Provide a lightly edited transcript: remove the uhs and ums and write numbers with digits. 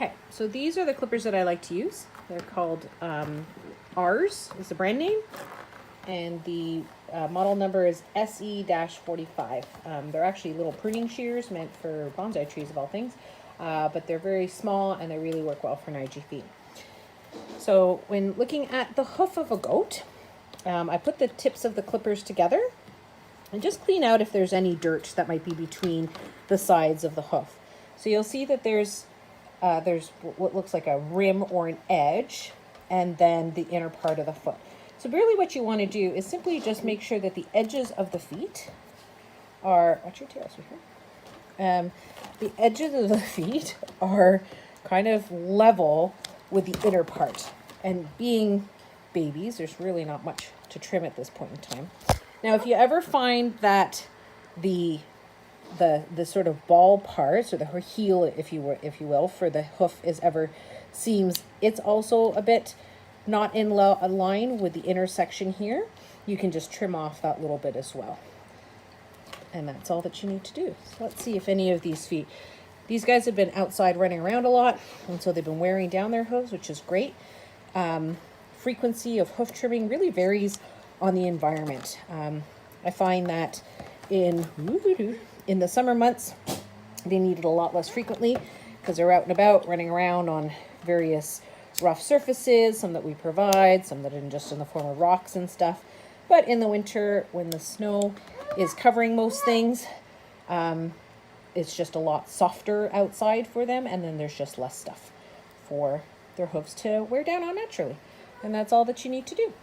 Okay, so these are the clippers that I like to use. They're called R's is the brand name, and the model number is SE-45. They're actually little pruning shears meant for bonsai trees of all things, but they're very small and they really work well for an IGV. So when looking at the hoof of a goat, I put the tips of the clippers together and just clean out if there's any dirt that might be between the sides of the hoof. So you'll see that there's what looks like a rim or an edge, and then the inner part of the foot. So really what you want to do is simply just make sure that the edges of the feet are, watch your tail, sweetheart. The edges of the feet are kind of level with the inner part. And being babies, there's really not much to trim at this point in time. Now, if you ever find that the sort of ball parts, or the heel, if you will, for the hoof seems it's also a bit not in line with the intersection here, you can just trim off that little bit as well. And that's all that you need to do. So let's see if any of these feet, these guys have been outside running around a lot, and so they've been wearing down their hooves, which is great. Frequency of hoof trimming really varies on the environment. I find that in the summer months, they need it a lot less frequently because they're out and about running around on various rough surfaces, some that we provide, some that are just in the form of rocks and stuff. But in the winter, when the snow is covering most things, it's just a lot softer outside for them, and then there's just less stuff for their hooves to wear down on naturally. And that's all that you need to do.